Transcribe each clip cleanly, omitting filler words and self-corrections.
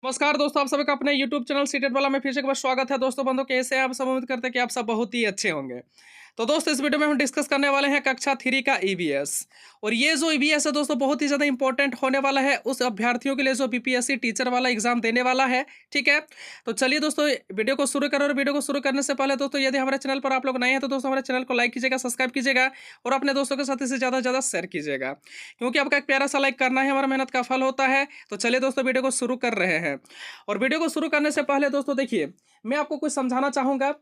नमस्कार दोस्तों, आप सभी का अपने YouTube चैनल सीटेट वाला में फिर से एक बार स्वागत है। दोस्तों बंधु, कैसे हैं आप सब? उम्मीद करते हैं कि आप सब बहुत ही अच्छे होंगे। तो दोस्तों इस वीडियो में हम डिस्कस करने वाले हैं कक्षा 3 का ईवीएस। और ये जो ईवीएस है दोस्तों बहुत ही ज़्यादा इंपॉर्टेंट होने वाला है उस अभ्यर्थियों के लिए जो बीपीएससी टीचर वाला एग्जाम देने वाला है। ठीक है, तो चलिए दोस्तों वीडियो को शुरू करें। और वीडियो को शुरू करने से पहले दोस्तों यदि हमारे चैनल पर आप लोग नए हैं तो दोस्तों हमारे चैनल को लाइक कीजिएगा, सब्सक्राइब कीजिएगा और अपने दोस्तों के साथ इसे ज़्यादा से ज़्यादा शेयर कीजिएगा, क्योंकि आपका एक प्यारा सा लाइक करना है हमारा मेहनत का फल होता है। तो चलिए दोस्तों वीडियो को शुरू कर रहे हैं। और वीडियो को शुरू करने से पहले दोस्तों देखिए, मैं आपको कुछ समझाना चाहूँगा।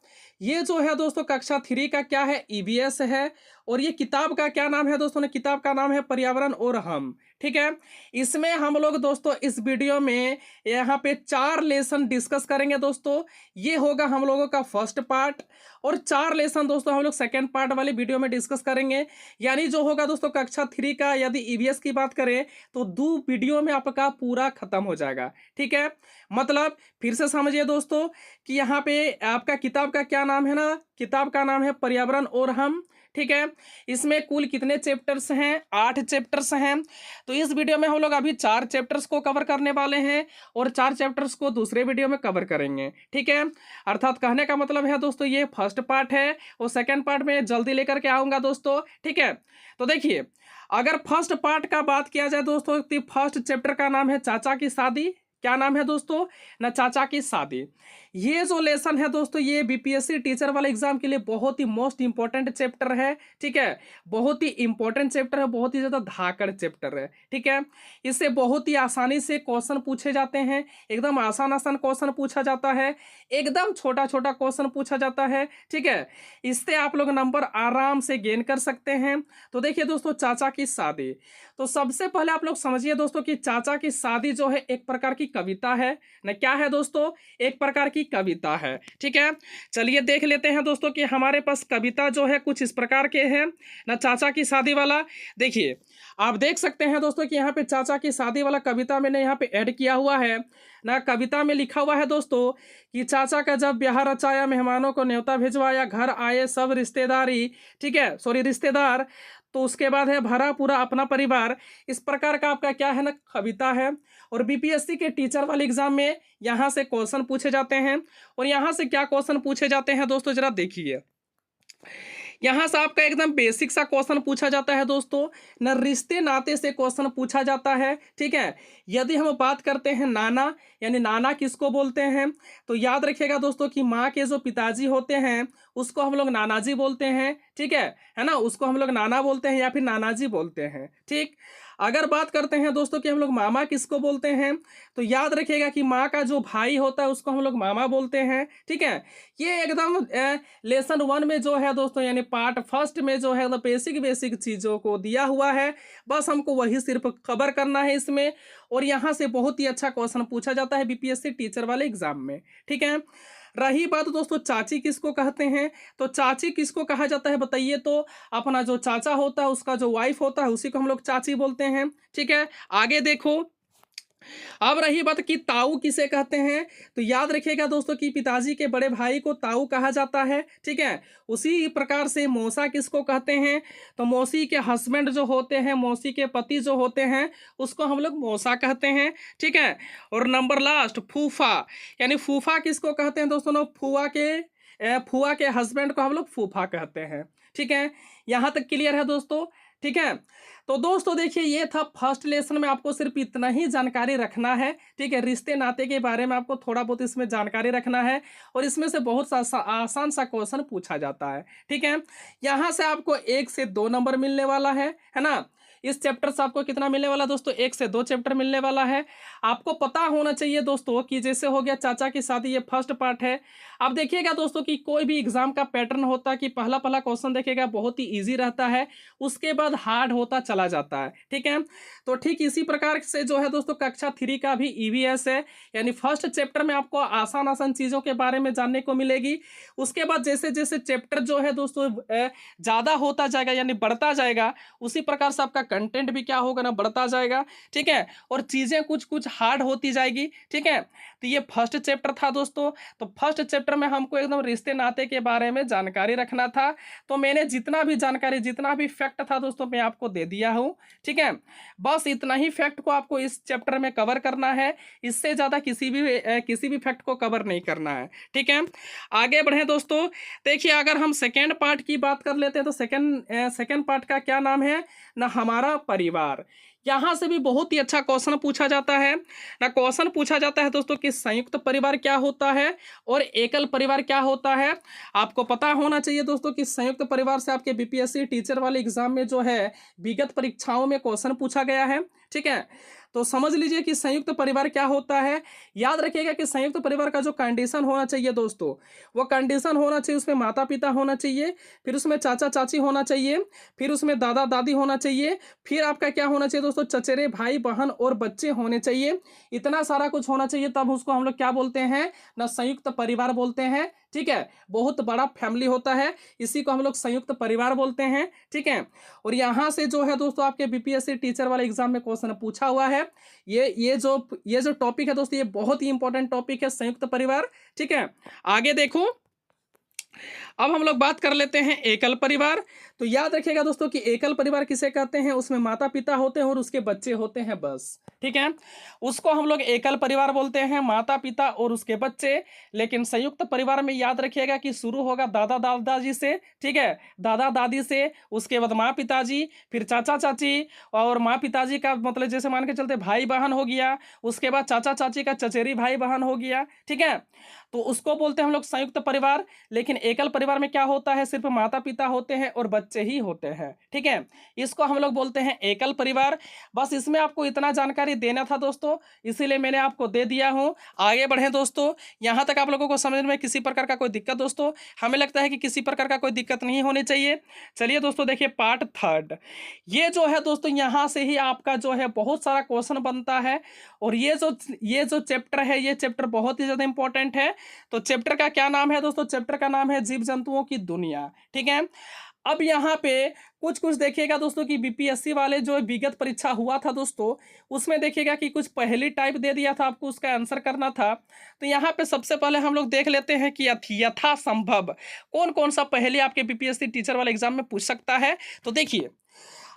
ये जो है दोस्तों कक्षा 3 का क्या है, ईवीएस है। और ये किताब का क्या नाम है दोस्तों ने, किताब का नाम है पर्यावरण और हम। ठीक है, इसमें हम लोग दोस्तों इस वीडियो में यहाँ पे 4 लेसन डिस्कस करेंगे दोस्तों। ये होगा हम लोगों का फर्स्ट पार्ट और 4 लेसन दोस्तों हम लोग सेकेंड पार्ट वाली वीडियो में डिस्कस करेंगे। यानी जो होगा दोस्तों कक्षा 3 का यदि ईवीएस की बात करें तो 2 वीडियो में आपका पूरा खत्म हो जाएगा। ठीक है, मतलब फिर से समझिए दोस्तों कि यहाँ पे आपका किताब का क्या नाम है ना, किताब का नाम है पर्यावरण और हम। ठीक है, इसमें कुल कितने चैप्टर्स हैं? 8 चैप्टर्स हैं। तो इस वीडियो में हम लोग अभी 4 चैप्टर्स को कवर करने वाले हैं और 4 चैप्टर्स को दूसरे वीडियो में कवर करेंगे। ठीक है, अर्थात कहने का मतलब है दोस्तों ये फर्स्ट पार्ट है और सेकंड पार्ट में जल्दी लेकर के आऊँगा दोस्तों। ठीक है, तो देखिए अगर फर्स्ट पार्ट का बात किया जाए दोस्तों तो फर्स्ट चैप्टर का नाम है चाचा की शादी। क्या नाम है दोस्तों ना, चाचा की शादी। ये जो लेसन है दोस्तों ये बीपीएससी टीचर वाले एग्जाम के लिए बहुत ही मोस्ट इंपॉर्टेंट चैप्टर है। ठीक है, बहुत ही इंपॉर्टेंट चैप्टर है, बहुत ही ज्यादा धाकड़ चैप्टर है। ठीक है, इससे बहुत ही आसानी से क्वेश्चन पूछे जाते हैं, एकदम आसान आसान क्वेश्चन पूछा जाता है, एकदम छोटा छोटा क्वेश्चन पूछा जाता है। ठीक है, इससे आप लोग नंबर आराम से गेन कर सकते हैं। तो देखिए दोस्तों चाचा की शादी, तो सबसे पहले आप लोग समझिए दोस्तों कि चाचा की शादी जो है एक प्रकार की कविता है ना। क्या है दोस्तों? एक प्रकार की कविता है। ठीक है, चलिए देख लेते हैं दोस्तों कि हमारे पास कविता जो है कुछ इस प्रकार के हैं ना। चाचा की शादी वाला देखिए, आप देख सकते हैं दोस्तों कि यहाँ पे चाचा की शादी वाला कविता मैंने यहाँ पे ऐड किया हुआ है ना। कविता में लिखा हुआ है दोस्तों कि चाचा का जब ब्याह रचाया, मेहमानों को न्योता भिजवाया, घर आए सब रिश्तेदारी। ठीक है, सॉरी रिश्तेदार, तो उसके बाद है भरा पूरा अपना परिवार। इस प्रकार का आपका क्या है ना कविता है। और बीपीएससी के टीचर वाले एग्जाम में यहाँ से क्वेश्चन पूछे जाते हैं। और यहाँ से क्या क्वेश्चन पूछे जाते हैं दोस्तों जरा देखिए। यहाँ से आपका एकदम बेसिक सा क्वेश्चन पूछा जाता है दोस्तों न, रिश्ते नाते से क्वेश्चन पूछा जाता है। ठीक है, यदि हम बात करते हैं नाना, यानी नाना किसको बोलते हैं, तो याद रखिएगा दोस्तों कि माँ के जो पिताजी होते हैं उसको हम लोग नाना जी बोलते हैं। ठीक है ना, उसको हम लोग नाना बोलते हैं या फिर नाना जी बोलते हैं। ठीक, अगर बात करते हैं दोस्तों कि हम लोग मामा किसको बोलते हैं, तो याद रखिएगा कि माँ का जो भाई होता है उसको हम लोग मामा बोलते हैं। ठीक है, ये एकदम लेसन 1 में जो है दोस्तों यानी पार्ट फर्स्ट में जो है बेसिक बेसिक चीज़ों को दिया हुआ है, बस हमको वही सिर्फ कवर करना है इसमें। और यहाँ से बहुत ही अच्छा क्वेश्चन पूछा जाता है बीपीएससी टीचर वाले एग्जाम में। ठीक है, रही बात दोस्तों चाची किसको कहते हैं, तो चाची किसको कहा जाता है बताइए। तो अपना जो चाचा होता है उसका जो वाइफ होता है उसी को हम लोग चाची बोलते हैं। ठीक है, आगे देखो। अब रही बात कि ताऊ किसे कहते हैं, तो याद रखिएगा दोस्तों कि पिताजी के बड़े भाई को ताऊ कहा जाता है। ठीक है, उसी प्रकार से मौसा किसको कहते हैं, तो मौसी के हस्बैंड जो होते हैं, मौसी के पति जो होते हैं उसको हम लोग मौसा कहते हैं। ठीक है, और नंबर लास्ट फूफा, यानी फूफा किसको कहते हैं दोस्तों, फुआ के हस्बैंड को हम लोग फूफा कहते हैं। ठीक है, यहाँ तक क्लियर है दोस्तों। ठीक है, तो दोस्तों देखिए ये था फर्स्ट लेसन में, आपको सिर्फ इतना ही जानकारी रखना है। ठीक है, रिश्ते नाते के बारे में आपको थोड़ा बहुत इसमें जानकारी रखना है और इसमें से बहुत सा आसान सा क्वेश्चन पूछा जाता है। ठीक है, यहाँ से आपको 1 से 2 नंबर मिलने वाला है ना। इस चैप्टर से आपको कितना मिलने वाला दोस्तों, 1 से 2 चैप्टर मिलने वाला है। आपको पता होना चाहिए दोस्तों कि जैसे हो गया चाचा की शादी, ये फर्स्ट पार्ट है। अब देखिएगा दोस्तों कि कोई भी एग्जाम का पैटर्न होता है कि पहला पहला क्वेश्चन देखिएगा बहुत ही इजी रहता है, उसके बाद हार्ड होता चला जाता है। ठीक है, तो ठीक इसी प्रकार से जो है दोस्तों कक्षा 3 का भी ईवीएस है, यानी फर्स्ट चैप्टर में आपको आसान आसान चीज़ों के बारे में जानने को मिलेगी। उसके बाद जैसे जैसे चैप्टर जो है दोस्तों ज़्यादा होता जाएगा यानी बढ़ता जाएगा, उसी प्रकार से आपका कंटेंट भी क्या होगा ना बढ़ता जाएगा, ठीक है, और चीज़ें कुछ कुछ हार्ड होती जाएगी, ठीक है। तो ये फर्स्ट चैप्टर था दोस्तों। तो फर्स्ट चैप्टर में हमको एकदम रिश्ते नाते के बारे में जानकारी रखना था। तो मैंने जितना भी जानकारी, जितना भी फैक्ट था दोस्तों, मैं आपको दे दिया हूँ, ठीक है। बस इतना ही फैक्ट को आपको इस चैप्टर में कवर करना है, इससे ज़्यादा किसी भी फैक्ट को कवर नहीं करना है, ठीक है। आगे बढ़ें दोस्तों। देखिए, अगर हम सेकेंड पार्ट की बात कर लेते हैं तो सेकेंड पार्ट का क्या नाम है ना, हमारा परिवार। यहाँ से भी बहुत ही अच्छा क्वेश्चन पूछा जाता है ना। क्वेश्चन पूछा जाता है दोस्तों कि संयुक्त परिवार क्या होता है और एकल परिवार क्या होता है। आपको पता होना चाहिए दोस्तों कि संयुक्त परिवार से आपके बीपीएससी टीचर वाले एग्जाम में जो है विगत परीक्षाओं में क्वेश्चन पूछा गया है, ठीक है। तो समझ लीजिए कि संयुक्त परिवार क्या होता है। याद रखिएगा कि संयुक्त परिवार का जो कंडीशन होना चाहिए दोस्तों, वो कंडीशन होना चाहिए, उसमें माता पिता होना चाहिए, फिर उसमें चाचा चाची होना चाहिए, फिर उसमें दादा दादी होना चाहिए, फिर आपका क्या होना चाहिए दोस्तों, चचेरे भाई बहन और बच्चे होने चाहिए। इतना सारा कुछ होना चाहिए, तब उसको हम लोग क्या बोलते हैं ना, संयुक्त परिवार बोलते हैं, ठीक है। बहुत बड़ा फैमिली होता है, इसी को हम लोग संयुक्त परिवार बोलते हैं, ठीक है। और यहाँ से जो है दोस्तों आपके बीपीएससी टीचर वाले एग्जाम में क्वेश्चन पूछा हुआ है। ये जो टॉपिक है दोस्तों, ये बहुत ही इंपॉर्टेंट टॉपिक है, संयुक्त परिवार, ठीक है। आगे देखो, अब हम लोग बात कर लेते हैं एकल परिवार। तो याद रखिएगा दोस्तों कि एकल परिवार किसे कहते हैं, उसमें माता पिता होते हैं और उसके बच्चे होते हैं बस, ठीक है। उसको हम लोग एकल परिवार बोलते हैं, माता पिता और उसके बच्चे। लेकिन संयुक्त परिवार में याद रखिएगा कि शुरू होगा दादा दादाजी से, ठीक है, दादा दादी से, उसके बाद माँ पिताजी, फिर चाचा चाची, और माँ पिताजी का मतलब जैसे मान के चलते भाई बहन हो गया, उसके बाद चाचा चाची का चचेरी भाई बहन हो गया, ठीक है। तो उसको बोलते हैं हम लोग संयुक्त परिवार। लेकिन एकल परिवार में क्या होता है, सिर्फ माता पिता होते हैं और बच्चे ही होते हैं, ठीक है। इसको हम लोग बोलते हैं एकल परिवार। बस इसमें आपको इतना जानकारी देना था दोस्तों, इसीलिए मैंने आपको दे दिया हूं। आगे बढ़ें दोस्तों। यहां तक आप लोगों को समझने में किसी प्रकार का कोई दिक्कत दोस्तों, हमें लगता है कि किसी प्रकार का कोई दिक्कत नहीं होनी चाहिए। चलिए दोस्तों, देखिए पार्ट थर्ड। ये जो है दोस्तों, यहाँ से ही आपका जो है बहुत सारा क्वेश्चन बनता है। और ये जो चैप्टर है, ये चैप्टर बहुत ही ज्यादा इंपॉर्टेंट है। तो चैप्टर का क्या नाम है दोस्तों, चैप्टर का नाम है जीव जंतुओं की दुनिया, ठीक है। अब यहाँ पे कुछ कुछ देखिएगा दोस्तों कि बीपीएससी वाले जो विगत परीक्षा हुआ था दोस्तों, उसमें देखिएगा कि कुछ पहेली टाइप दे दिया था, आपको उसका आंसर करना था। तो यहाँ पे सबसे पहले हम लोग देख लेते हैं कि यथासंभव कौन कौन सा पहेली आपके बीपीएससी टीचर वाले एग्जाम में पूछ सकता है। तो देखिए,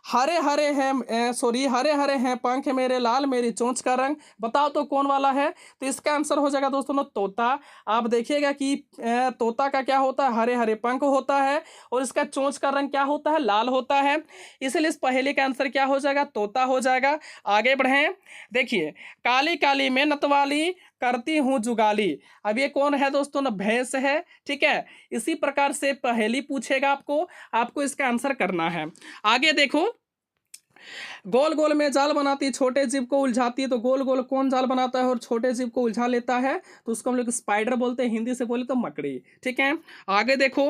हरे हरे हैं पंख मेरे लाल मेरी चोंच का रंग, बताओ तो कौन वाला है। तो इसका आंसर हो जाएगा दोस्तों ना तोता। आप देखिएगा कि तोता का क्या होता है, हरे हरे पंख होता है और इसका चोंच का रंग क्या होता है, लाल होता है। इसलिए इस पहेली का आंसर क्या हो जाएगा, तोता हो जाएगा। आगे बढ़ें। देखिए, काली काली मैं नतवाली करती हूँ जुगाली। अब ये कौन है दोस्तों ना, भैंस है, ठीक है। इसी प्रकार से पहेली पूछेगा आपको इसका आंसर करना है। आगे देखो, गोल गोल में जाल बनाती छोटे जीव को उलझाती है। तो गोल गोल कौन जाल बनाता है और छोटे जीव को उलझा लेता है, तो उसको हम लोग स्पाइडर बोलते हैं, हिंदी से बोले तो मकड़ी, ठीक है। आगे देखो,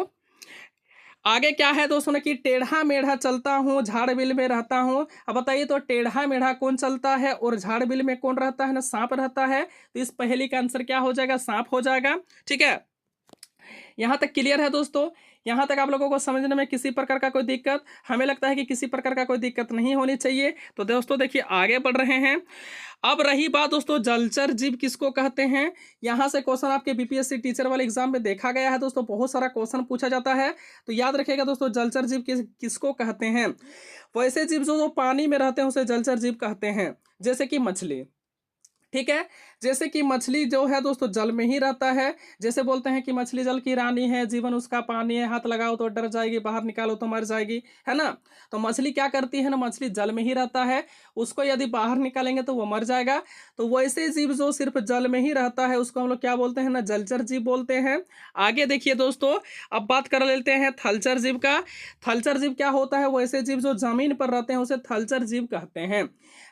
आगे क्या है दोस्तों ने कि टेढ़ा मेढ़ा चलता हूँ झाड़ बिल में रहता हूँ। अब बताइए तो टेढ़ा मेढ़ा कौन चलता है और झाड़ बिल में कौन रहता है ना, सांप रहता है। तो इस पहेली का आंसर क्या हो जाएगा, सांप हो जाएगा, ठीक है। यहाँ तक क्लियर है दोस्तों, यहाँ तक आप लोगों को समझने में किसी प्रकार का कोई दिक्कत, हमें लगता है कि किसी प्रकार का कोई दिक्कत नहीं होनी चाहिए। तो दोस्तों देखिए, आगे बढ़ रहे हैं। अब रही बात दोस्तों, जलचर जीव किसको कहते हैं। यहाँ से क्वेश्चन आपके बीपीएससी टीचर वाले एग्जाम में देखा गया है दोस्तों, बहुत सारा क्वेश्चन पूछा जाता है। तो याद रखिएगा दोस्तों, जलचर जीव किसको कहते हैं। वैसे जीव जो पानी में रहते हैं उसे जलचर जीव कहते हैं, जैसे कि मछली, ठीक है। जैसे कि मछली जो है दोस्तों जल में ही रहता है। जैसे बोलते हैं कि मछली जल की रानी है, जीवन उसका पानी है, हाथ लगाओ तो डर जाएगी, बाहर निकालो तो मर जाएगी, है ना। तो मछली क्या करती है ना, मछली जल में ही रहता है, उसको यदि बाहर निकालेंगे तो वो मर जाएगा। तो वैसे जीव जो सिर्फ जल में ही रहता है उसको हम लोग क्या बोलते हैं ना, जलचर जीव बोलते हैं। आगे देखिए दोस्तों, अब बात कर लेते हैं थलचर जीव का। थलचर जीव क्या होता है, वैसे जीव जो जमीन पर रहते हैं उसे थलचर जीव कहते हैं।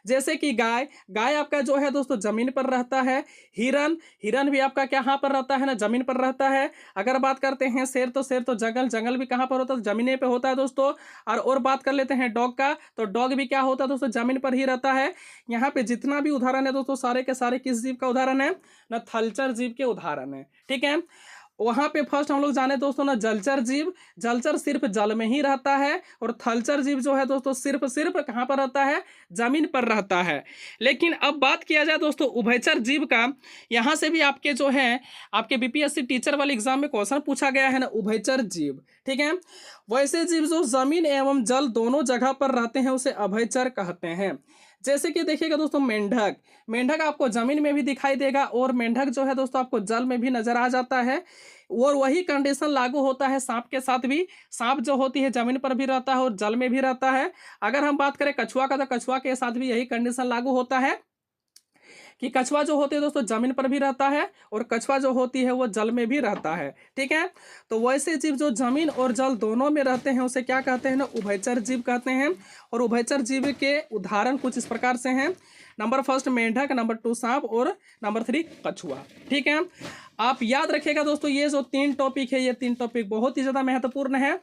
जैसे कि गाय आपका जो है दोस्तों जमीन पर रहता है। हिरन भी आपका क्या पर रहता है ना, जमीन पर रहता है। अगर बात करते हैं शेर तो जंगल भी कहाँ पर होता है, जमीन पे होता है दोस्तों। और बात कर लेते हैं डॉग का, तो डॉग भी क्या होता है दोस्तों, जमीन पर ही रहता है। यहाँ पे जितना भी उदाहरण है दोस्तों, सारे के सारे किस जीव का उदाहरण है ना, थलचर जीव के उदाहरण है, ठीक है। वहाँ पे फर्स्ट हम लोग जाने दोस्तों ना जलचर जीव। जलचर सिर्फ जल में ही रहता है, और थलचर जीव जो है दोस्तों सिर्फ सिर्फ कहाँ पर रहता है, जमीन पर रहता है। लेकिन अब बात किया जाए दोस्तों उभयचर जीव का, यहाँ से भी आपके जो है आपके बीपीएससी टीचर वाले एग्जाम में क्वेश्चन पूछा गया है ना, उभयचर जीव। ठीक है, वैसे जीव जो जमीन एवं जल दोनों जगह पर रहते हैं उसे अभयचर कहते हैं। जैसे कि देखिएगा दोस्तों मेंढक, मेंढक आपको जमीन में भी दिखाई देगा, और मेंढक जो है दोस्तों आपको जल में भी नजर आ जाता है। और वही कंडीशन लागू होता है सांप के साथ भी। सांप जो होती है जमीन पर भी रहता है और जल में भी रहता है। अगर हम बात करें कछुआ का, तो कछुआ के साथ भी यही कंडीशन लागू होता है कि कछुआ जो होती है दोस्तों जमीन पर भी रहता है, और कछुआ जो होती है वो जल में भी रहता है। ठीक है, तो वैसे जीव जो जमीन और जल दोनों में रहते हैं उसे क्या कहते हैं ना, उभयचर जीव कहते हैं। और उभयचर जीव के उदाहरण कुछ इस प्रकार से हैं। नंबर फर्स्ट मेंढक, नंबर 2 सांप, और नंबर 3 कछुआ। ठीक है, आप याद रखिएगा दोस्तों ये जो 3 टॉपिक है, ये 3 टॉपिक बहुत ही ज़्यादा महत्वपूर्ण है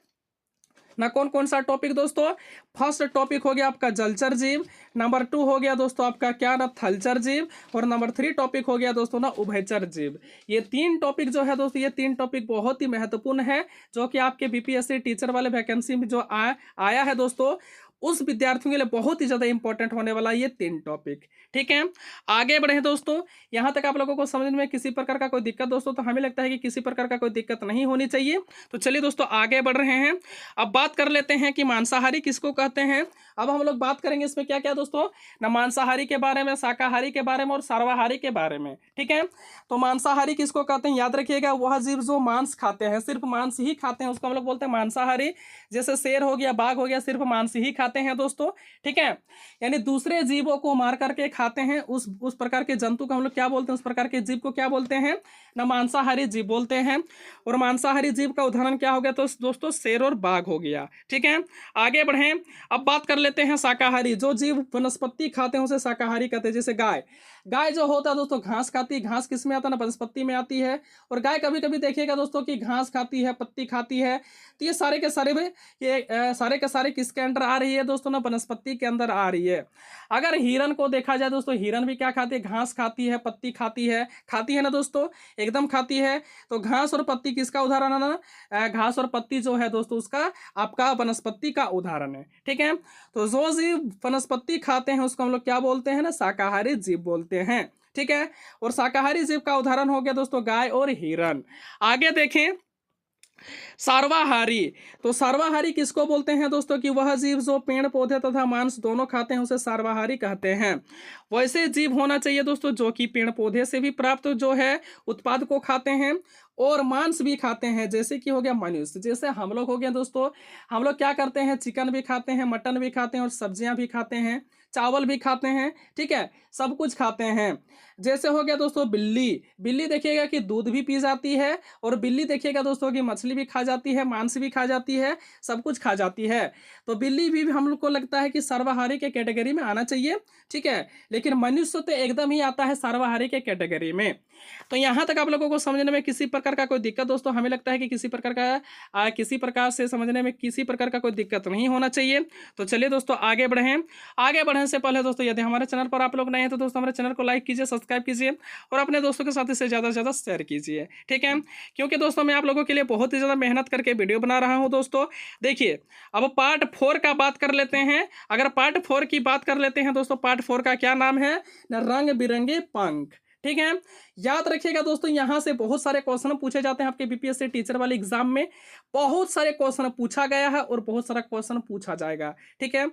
ना। कौन कौन सा टॉपिक दोस्तों, फर्स्ट टॉपिक हो गया आपका जलचर जीव, नंबर 2 हो गया दोस्तों आपका क्या ना, थलचर जीव, और नंबर 3 टॉपिक हो गया दोस्तों ना, उभयचर जीव। ये 3 टॉपिक जो है दोस्तों, ये 3 टॉपिक बहुत ही महत्वपूर्ण है, जो कि आपके बीपीएससी टीचर वाले वैकेंसी में जो आया है दोस्तों, उस विद्यार्थियों के लिए बहुत ही ज़्यादा इंपॉर्टेंट होने वाला ये 3 टॉपिक। ठीक है, आगे बढ़े दोस्तों। यहाँ तक आप लोगों को समझने में किसी प्रकार का कोई दिक्कत दोस्तों, तो हमें लगता है कि किसी प्रकार का कोई दिक्कत नहीं होनी चाहिए। तो चलिए दोस्तों आगे बढ़ रहे हैं। अब बात कर लेते हैं कि मांसाहारी किसको कहते हैं। अब हम लोग बात करेंगे इसमें क्या क्या दोस्तों ना, मांसाहारी के बारे में, शाकाहारी के बारे में, और सर्वाहारी के बारे में। ठीक है, तो मांसाहारी किसको कहते हैं, याद रखिएगा वह जीव जो मांस खाते हैं, सिर्फ मांस ही खाते हैं, उसको हम लोग बोलते हैं मांसाहारी। जैसे शेर हो गया, बाघ हो गया, सिर्फ मांस ही खाते हैं दोस्तों। ठीक है, यानी दूसरे जीवों को मार करके खाते हैं, उस प्रकार के जंतु को हम लोग क्या बोलते हैं, उस प्रकार के जीव को क्या बोलते हैं ना, मांसाहारी जीव बोलते हैं। और मांसाहारी जीव का उदाहरण क्या हो गया तो दोस्तों शेर और बाघ हो गया। ठीक है, आगे बढ़ें। अब बात कर लेते हैं शाकाहारी। जो जीव वनस्पति खाते हैं उसे शाकाहारी कहते हैं। जैसे गाय, गाय जो होता है दोस्तों घास खाती है। घास किस में आता है ना, वनस्पति में आती है। और गाय कभी कभी देखिएगा दोस्तों कि घास खाती है, पत्ती खाती है। तो ये सारे के सारे में सारे के सारे किसके अंदर आ रही है दोस्तों ना, वनस्पति के अंदर आ रही है। अगर हिरन को देखा जाए दोस्तों, हिरन भी क्या खाती है, घास खाती है, पत्ती खाती है ना दोस्तों, एकदम खाती है। तो घास और पत्ती किसका उदाहरण है ना, घास और पत्ती जो है दोस्तों उसका आपका वनस्पति का उदाहरण है। ठीक है, तो जो जीव वनस्पति खाते हैं उसको हम लोग क्या बोलते हैं ना, शाकाहारी जीव बोलते हैं। ठीक है, और शाकाहारी जीव का उदाहरण हो गया दोस्तों गाय और हिरन। आगे देखें सर्वाहारी। तो सर्वाहारी किसको बोलते हैं दोस्तों कि वह जीव जो पेड़ पौधे तथा मांस दोनों खाते हैं उसे सर्वाहारी कहते हैं। वैसे जीव होना चाहिए दोस्तों जो कि पेड़ पौधे से भी प्राप्त जो है उत्पाद को खाते हैं और मांस भी खाते हैं। जैसे कि हो गया मनुष्य, जैसे हम लोग हो गए दोस्तों, हम लोग क्या करते हैं, चिकन भी खाते हैं, मटन भी खाते हैं, और सब्जियां भी खाते हैं, चावल भी खाते हैं। ठीक है, सब कुछ खाते हैं। जैसे हो गया दोस्तों बिल्ली, बिल्ली देखिएगा कि दूध भी पी जाती है, और बिल्ली देखिएगा दोस्तों कि मछली भी खा जाती है, मांस भी खा जाती है, सब कुछ खा जाती है। तो बिल्ली भी हम लोग को लगता है कि सर्वाहारी के कैटेगरी में आना चाहिए। ठीक है, लेकिन मनुष्य तो एकदम ही आता है सर्वाहारी के कैटेगरी में। तो यहाँ तक आप लोगों को समझने में किसी प्रकार का कोई दिक्कत दोस्तों, हमें लगता है कि किसी प्रकार से समझने में किसी प्रकार का कोई दिक्कत नहीं होना चाहिए। तो चलिए दोस्तों आगे बढ़ें। आगे बढ़ने से पहले दोस्तों यदि हमारे चैनल पर आप लोग नए हैं तो दोस्तों हमारे चैनल को लाइक कीजिए, सब्सक्राइब कीजिए, और अपने दोस्तों के साथ इसे ज़्यादा से ज़्यादा शेयर कीजिए। ठीक है, क्योंकि दोस्तों मैं आप लोगों के लिए बहुत ही ज़्यादा मेहनत करके वीडियो बना रहा हूँ दोस्तों। देखिए अब पार्ट 4 का बात कर लेते हैं। अगर पार्ट 4 की बात कर लेते हैं दोस्तों, पार्ट 4 का क्या नाम है ना, रंग बिरंगे पंख। ठीक है, याद रखिएगा दोस्तों यहाँ से बहुत सारे क्वेश्चन पूछे जाते हैं आपके बीपीएससी टीचर वाले एग्जाम में। बहुत सारे क्वेश्चन पूछा गया है और बहुत सारा क्वेश्चन पूछा जाएगा। ठीक है,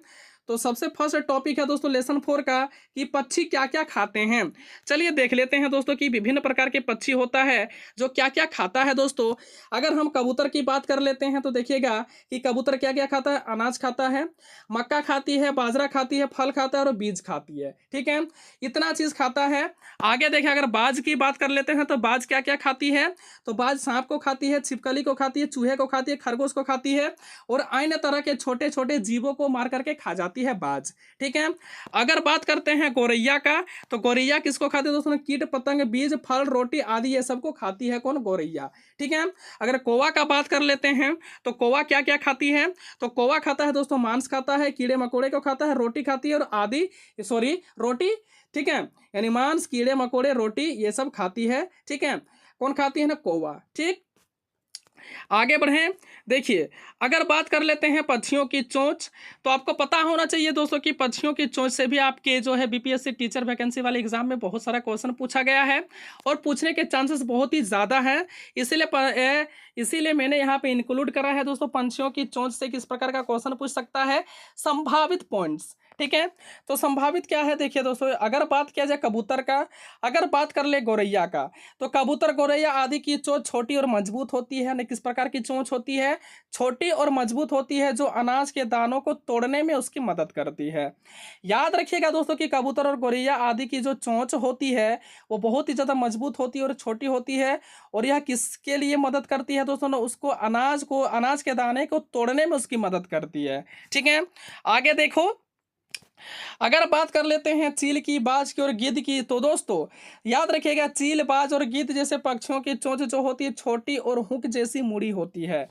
तो सबसे फर्स्ट टॉपिक है दोस्तों लेसन 4 का कि पक्षी क्या क्या खाते हैं। चलिए देख लेते हैं दोस्तों कि विभिन्न प्रकार के पक्षी होता है जो क्या क्या खाता है दोस्तों। अगर हम कबूतर की बात कर लेते हैं तो देखिएगा कि कबूतर क्या क्या खाता है, अनाज खाता है, मक्का खाती है, बाजरा खाती है, फल खाता है और बीज खाती है। ठीक है, इतना चीज खाता है। आगे देखें अगर बाज की बात कर लेते हैं तो बाज क्या क्या खाती है, तो बाज सांप को खाती है, छिपकली को खाती है, चूहे को खाती है, खरगोश को खाती है, और अन्य तरह के छोटे छोटे जीवों को मार करके खा जाती है बाज। ठीक है, अगर बात करते हैं गौरैया का, तो गौरैया किसको खाती है दोस्तों, कीट पतंग, बीज, फल, रोटी आदि ये सबको खाती है कौन, गौरैया। ठीक है, अगर कौवा का बात कर लेते हैं तो कौवा क्या क्या खाती है, तो कौवा खाता है दोस्तों मांस खाता है, कीड़े मकोड़े को खाता है, रोटी खाती है और आदि रोटी। ठीक है, यानी मांस, कीड़े मकोड़े, रोटी ये सब खाती है। ठीक है, कौन खाती है ना, कौवा। ठीक, आगे बढ़ें। देखिए, अगर बात कर लेते हैं पक्षियों की चोंच, तो आपको पता होना चाहिए दोस्तों कि पक्षियों की चोंच से भी आपके जो है बीपीएससी टीचर वैकेंसी वाले एग्जाम में बहुत सारा क्वेश्चन पूछा गया है और पूछने के चांसेस बहुत ही ज़्यादा हैं। इसीलिए मैंने यहाँ पे इंक्लूड करा है दोस्तों, पंछियों की चोंच से किस प्रकार का क्वेश्चन पूछ सकता है, संभावित पॉइंट्स। ठीक है, तो संभावित क्या है, देखिए दोस्तों, अगर बात किया जाए कबूतर का, अगर बात कर ले गौरैया का, तो कबूतर गौरैया आदि की चोंच छोटी और मजबूत होती है। यानी किस प्रकार की चोंच होती है, छोटी और मजबूत होती है, जो अनाज के दानों को तोड़ने में उसकी मदद करती है। याद रखिएगा दोस्तों कि कबूतर और गौरैया आदि की जो चोंच होती है वो बहुत ही ज़्यादा मजबूत होती है और छोटी होती है। और यह किसके लिए मदद करती है दोस्तों, उसको अनाज के दाने को तोड़ने में उसकी मदद करती है। ठीक है, आगे देखो, अगर बात कर लेते हैं चील की, बाज की और गिद्ध की, तो दोस्तों याद रखिएगा, चील, बाज और गिद्ध जैसे पक्षियों की चोंच जो होती है छोटी और हुक जैसी मुड़ी होती है।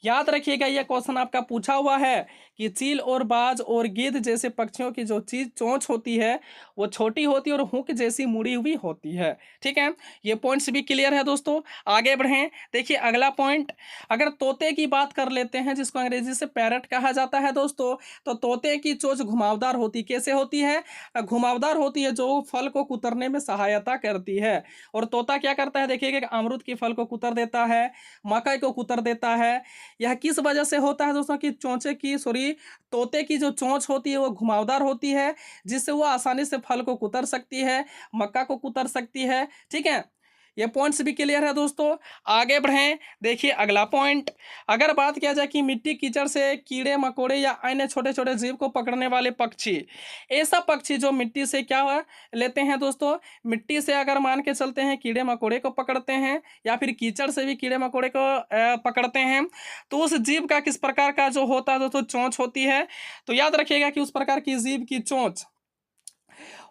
याद रखिएगा, यह क्वेश्चन आपका पूछा हुआ है कि चील और बाज और गिद्ध जैसे पक्षियों की जो चीज चोंच होती है वो छोटी होती है और हुक जैसी मुड़ी हुई होती है। ठीक है, ये पॉइंट्स भी क्लियर है दोस्तों। आगे बढ़ें। देखिए अगला पॉइंट, अगर तोते की बात कर लेते हैं, जिसको अंग्रेजी से पैरट कहा जाता है दोस्तों, तो तोते की चोंच घुमावदार होती, कैसे होती है, घुमावदार होती है, जो फल को कुतरने में सहायता करती है। और तोता क्या करता है, देखिएगा कि अमरूद के फल को कुतर देता है, मकई को कुतर देता है। यह किस वजह से होता है दोस्तों कि तोते की जो चोंच होती है वो घुमावदार होती है, जिससे वो आसानी से फल को कुतर सकती है, मक्का को कुतर सकती है। ठीक है, ये पॉइंट्स भी क्लियर है दोस्तों। आगे बढ़ें। देखिए अगला पॉइंट, अगर बात किया जाए कि मिट्टी कीचड़ से कीड़े मकोड़े या अन्य छोटे छोटे जीव को पकड़ने वाले पक्षी, ऐसा पक्षी जो मिट्टी से क्या लेते हैं दोस्तों, मिट्टी से अगर मान के चलते हैं कीड़े मकोड़े को पकड़ते हैं या फिर कीचड़ से भी कीड़े मकोड़े को पकड़ते हैं, तो उस जीव का किस प्रकार का जो होता है दोस्तों, चोंच होती है। तो याद रखिएगा कि उस प्रकार की जीव की चोंच,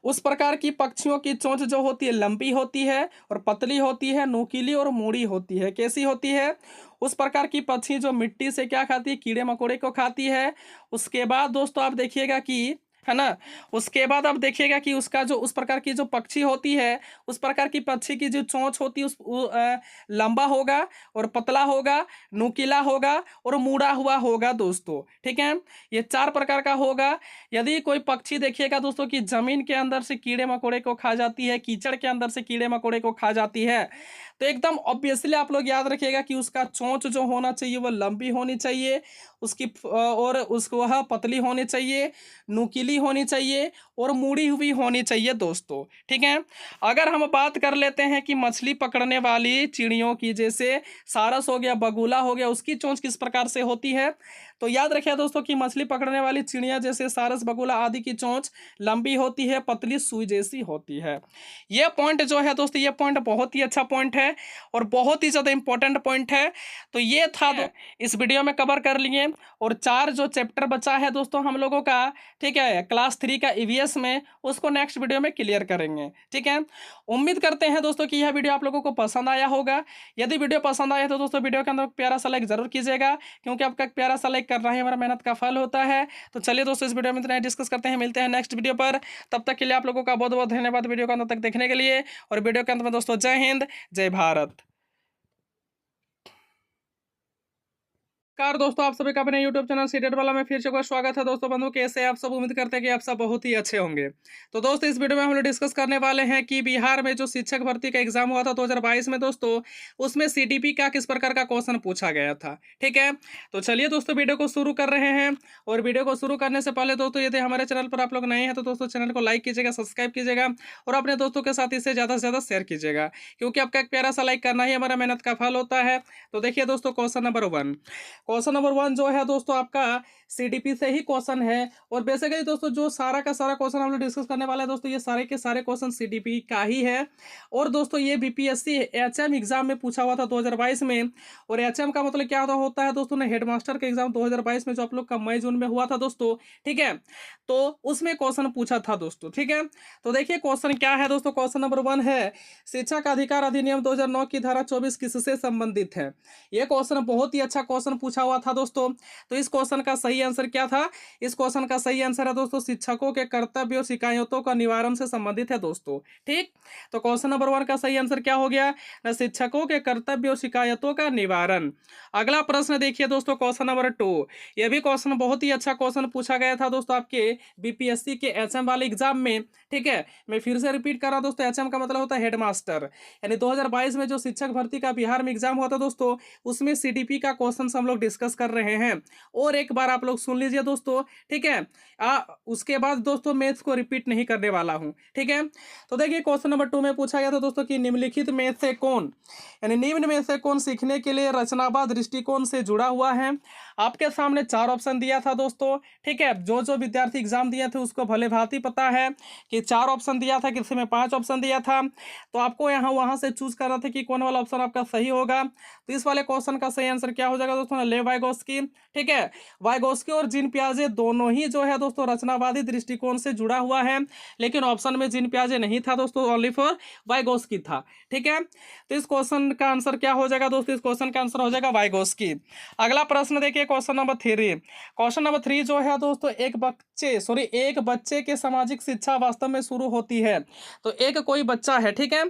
उस प्रकार की पक्षियों की चोंच जो होती है लंबी होती है और पतली होती है, नुकीली और मुड़ी होती है। कैसी होती है, उस प्रकार की पक्षी जो मिट्टी से क्या खाती है, कीड़े मकोड़े को खाती है। उसके बाद दोस्तों आप देखिएगा कि, है ना, उसके बाद आप देखिएगा कि उसका जो उस प्रकार की जो पक्षी होती है, उस प्रकार की पक्षी की जो चोंच होती है लंबा होगा और पतला होगा, नुकीला होगा और मुड़ा हुआ होगा दोस्तों। ठीक है, ये 4 प्रकार का होगा। यदि कोई पक्षी देखिएगा दोस्तों कि जमीन के अंदर से कीड़े मकोड़े को खा जाती है, कीचड़ के अंदर से कीड़े मकोड़े को खा जाती है, तो एकदम ऑब्वियसली आप लोग याद रखिएगा कि उसका चोंच जो होना चाहिए वो लंबी होनी चाहिए, उसकी और उसको वह पतली होनी चाहिए, नुकीली होनी चाहिए और मुड़ी हुई होनी चाहिए दोस्तों। ठीक है, अगर हम बात कर लेते हैं कि मछली पकड़ने वाली चिड़ियों की, जैसे सारस हो गया, बगुला हो गया, उसकी चोंच किस प्रकार से होती है, तो याद रखिए दोस्तों कि मछली पकड़ने वाली चिड़िया जैसे सारस, बगुला आदि की चोंच लंबी होती है, पतली सुई जैसी होती है। यह पॉइंट जो है दोस्तों, ये पॉइंट बहुत ही अच्छा पॉइंट है और बहुत ही ज़्यादा इंपॉर्टेंट पॉइंट है। तो ये था इस वीडियो में कवर कर लिए। और 4 जो चैप्टर बचा है दोस्तों हम लोगों का, ठीक है, क्लास 3 का ईवीएस में, उसको नेक्स्ट वीडियो में क्लियर करेंगे। ठीक है, उम्मीद करते हैं दोस्तों कि यह वीडियो आप लोगों को पसंद आया होगा। यदि वीडियो पसंद आया तो दोस्तों वीडियो के अंदर प्यारा सा लाइक जरूर कीजिएगा, क्योंकि आपका एक प्यारा सा लाइक करना ही हमारा मेहनत का फल होता है। तो चलिए दोस्तों, इस वीडियो में इतना ही डिस्कस करते हैं, मिलते हैं नेक्स्ट वीडियो पर। तब तक के लिए आप लोगों का बहुत बहुत धन्यवाद वीडियो को अंत तक देखने के लिए। और वीडियो के अंत में दोस्तों जय हिंद, जय भारत। नमस्कार दोस्तों, आप सभी का अपने YouTube चैनल सीटेट वाला में फिर से एक बार स्वागत है। दोस्तों बंधु, कैसे आप सब, उम्मीद करते हैं कि आप सब बहुत ही अच्छे होंगे। तो दोस्तों इस वीडियो में हम लोग डिस्कस करने वाले हैं कि बिहार में जो शिक्षक भर्ती का एग्जाम हुआ था 2022 में दोस्तों, उसमें सीटीपी का किस प्रकार का क्वेश्चन पूछा गया था। ठीक है, तो चलिए दोस्तों वीडियो को शुरू कर रहे हैं। और वीडियो को शुरू करने से पहले दोस्तों, यदि हमारे चैनल पर आप लोग नए हैं तो दोस्तों चैनल को लाइक कीजिएगा, सब्सक्राइब कीजिएगा और अपने दोस्तों के साथ इसे ज़्यादा से ज़्यादा शेयर कीजिएगा, क्योंकि आपका एक प्यारा सा लाइक करना ही हमारा मेहनत का फल होता है। तो देखिए दोस्तों, क्वेश्चन नंबर 1 जो है दोस्तों आपका सीटीपी से ही क्वेश्चन है। और बेसिकली दोस्तों जो सारा का सारा क्वेश्चन हम लोग डिस्कस करने वाले हैं दोस्तों, ये सारे के सारे क्वेश्चन सीटीपी का ही है। और दोस्तों ये बीपीएससी एचएम एग्जाम में पूछा हुआ था 2022 में। और एचएम का मतलब क्या होता है दोस्तों ने, हेडमास्टर का एग्जाम 2022 में जो आप लोग का मई जून में हुआ था दोस्तों। ठीक है, तो उसमें क्वेश्चन पूछा था दोस्तों। ठीक है, तो देखिए क्वेश्चन क्या है दोस्तों। क्वेश्चन नंबर 1 है, शिक्षा का अधिकार अधिनियम 2009 की धारा 24 किससे संबंधित है। ये क्वेश्चन बहुत ही अच्छा क्वेश्चन पूछा पूछा हुआ था दोस्तों। तो इस क्वेश्चन का सही आंसर क्या था? इस क्वेश्चन का सही आंसर है दोस्तों शिक्षकों के कर्तव्य और शिकायतों का निवारण से संबंधित है दोस्तों। ठीक, तो क्वेश्चन नंबर 1 का सही आंसर क्या हो गया ना, शिक्षकों के कर्तव्य और शिकायतों का निवारण। अगला प्रश्न देखिए दोस्तों, क्वेश्चन नंबर 2। यह भी क्वेश्चन बहुत ही अच्छा क्वेश्चन पूछा गया था दोस्तों आपके बीपीएससी के एचएम वाले एग्जाम में। ठीक है, मैं फिर से रिपीट कर रहा हूं दोस्तों, एचएम का मतलब होता है हेडमास्टर, यानी 2022 में जो शिक्षक भर्ती का बिहार में एग्जाम हुआ था दोस्तों, उसमें सीडीपी का क्वेश्चन हम लोग डिस्कस कर रहे हैं। और एक बार आप लोग सुन लीजिए दोस्तों, ठीक है। उसके बाद दोस्तों मैथ्स को रिपीट नहीं करने वाला हूं, ठीक है। तो देखिए क्वेश्चन नंबर 2 में पूछा गया था दोस्तों कि निम्नलिखित में से कौन, यानी निम्न में से कौन सीखने के लिए रचनावाद दृष्टिकोण से जुड़ा हुआ है। आपके सामने 4 ऑप्शन दिया था दोस्तों, ठीक है। जो जो विद्यार्थी एग्जाम दिए थे उसको भले भांति पता है कि 4 ऑप्शन दिया था, किसी में 5 ऑप्शन दिया था। तो आपको यहाँ वहां से चूज करना था कि कौन वाला ऑप्शन आपका सही होगा। तो इस वाले क्वेश्चन का सही आंसर क्या हो जाएगा दोस्तों, लेव वाइगोस्की। ठीक है, वाइगोस्की और जीन पियाजे दोनों ही जो है दोस्तों रचनावादी दृष्टिकोण से जुड़ा हुआ है, लेकिन ऑप्शन में जीन पियाजे नहीं था दोस्तों, ओनली फॉर वाइगोस्की था। ठीक है, तो इस क्वेश्चन का आंसर क्या हो जाएगा दोस्तों, इस क्वेश्चन का आंसर हो जाएगा वाइगोस्की। अगला प्रश्न देखिए क्वेश्चन नंबर 3। क्वेश्चन नंबर 3 जो है दोस्तों, एक बच्चे के सामाजिक शिक्षा वास्तव में शुरू होती है। तो एक कोई बच्चा है, ठीक है,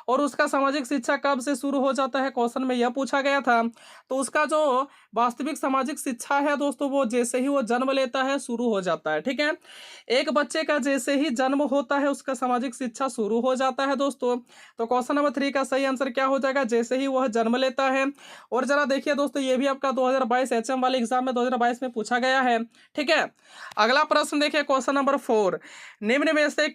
और उसका सामाजिक शिक्षा कब से शुरू हो जाता है, क्वेश्चन में यह पूछा गया था। तो उसका जो वास्तविक सामाजिक शिक्षा है दोस्तों, वो जैसे ही वो जन्म लेता है शुरू हो जाता है। ठीक है, एक बच्चे का जैसे ही जन्म होता है उसका सामाजिक शिक्षा शुरू हो जाता है दोस्तों। तो क्वेश्चन नंबर 3 का सही आंसर क्या हो जाएगा, जैसे ही वह जन्म लेता है। और जरा देखिए दोस्तों, ये भी आपका 2022 एचएम वाले एग्जाम में 2022 में पूछा गया है। ठीक है, अगला प्रश्न देखिए क्वेश्चन नंबर 4। निम्न में से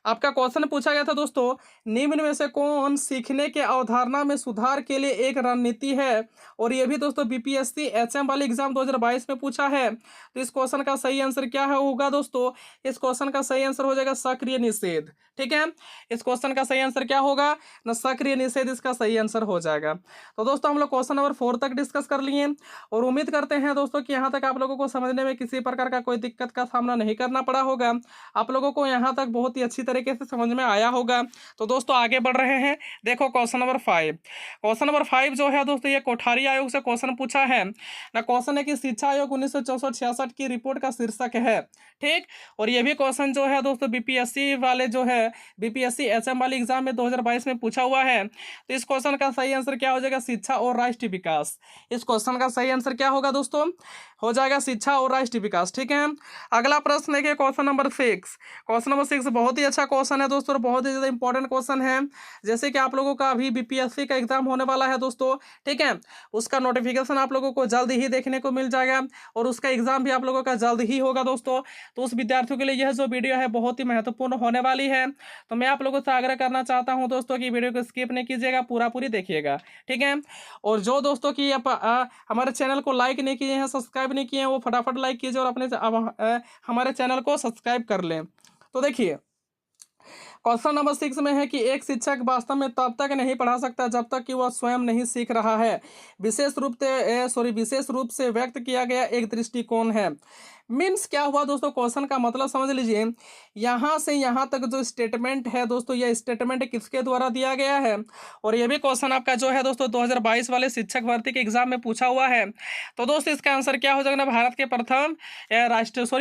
आपका क्वेश्चन पूछा गया था दोस्तों, निम्न में से कौन सीखने के अवधारणा में सुधार के लिए एक रणनीति है। और ये भी दोस्तों बीपीएससी एचएम वाले एग्जाम 2022 में पूछा है। तो इस क्वेश्चन का सही आंसर क्या होगा दोस्तों, इस क्वेश्चन का सही आंसर हो जाएगा सक्रिय निषेध। ठीक है, इस क्वेश्चन का सही आंसर क्या होगा ना, सक्रिय निषेध इसका सही आंसर हो जाएगा। तो दोस्तों हम लोग क्वेश्चन नंबर 4 तक डिस्कस कर लिए और उम्मीद करते हैं दोस्तों कि यहाँ तक आप लोगों को समझने में किसी प्रकार का कोई दिक्कत का सामना नहीं करना पड़ा होगा। आप लोगों को यहाँ तक बहुत ही अच्छी तरीके से समझ में आया होगा। तो दोस्तों आगे बढ़ रहे हैं, देखो क्वेश्चन नंबर 5। क्वेश्चन नंबर 5 जो है दोस्तों, ये कोठारी आयोग से क्वेश्चन पूछा है ना। क्वेश्चन है कि शिक्षा आयोग 1964-66 की रिपोर्ट का शीर्षक है। ठीक, और ये भी क्वेश्चन जो है दोस्तों बीपीएससी वाले जो है बीपीएससी एचएम वाले एग्जाम में 2022 में पूछा हुआ है। तो इस क्वेश्चन का सही आंसर क्या हो जाएगा, शिक्षा और राष्ट्रीय विकास। इस क्वेश्चन का सही आंसर क्या होगा दोस्तों, हो जाएगा शिक्षा और राष्ट्रीय विकास। ठीक है, अगला प्रश्न देखिए क्वेश्चन नंबर 6। क्वेश्चन नंबर 6 बहुत ही अच्छा क्वेश्चन है दोस्तों और बहुत ही ज़्यादा इंपॉर्टेंट क्वेश्चन है। जैसे कि आप लोगों का अभी बीपीएससी का एग्जाम होने वाला है दोस्तों, ठीक है, उसका नोटिफिकेशन आप लोगों को जल्द ही देखने को मिल जाएगा और उसका एग्जाम भी आप लोगों का जल्द ही होगा दोस्तों। तो उस विद्यार्थियों के लिए यह जो वीडियो है बहुत ही महत्वपूर्ण होने वाली है। तो मैं आप लोगों से आग्रह करना चाहता हूं दोस्तों कि वीडियो को स्किप नहीं कीजिएगा, पूरी देखिएगा। ठीक है, और जो दोस्तों की हमारे चैनल को लाइक नहीं किए हैं, सब्सक्राइब नहीं किए हैं, वो फटाफट लाइक कीजिए और अपने हमारे चैनल को सब्सक्राइब कर लें। तो देखिए क्वेश्चन नंबर 6 में है कि एक शिक्षक वास्तव में तब तक नहीं पढ़ा सकता जब तक कि वह स्वयं नहीं सीख रहा है। विशेष रूप से व्यक्त किया गया एक दृष्टिकोण है। मीन्स क्या हुआ दोस्तों, क्वेश्चन का मतलब समझ लीजिए। यहाँ से यहाँ तक जो स्टेटमेंट है दोस्तों, यह स्टेटमेंट किसके द्वारा दिया गया है। और ये भी क्वेश्चन आपका जो है दोस्तों 2022 वाले शिक्षक भर्ती के एग्जाम में पूछा हुआ है। तो दोस्तों इसका आंसर क्या हो जाएगा ना, भारत के प्रथम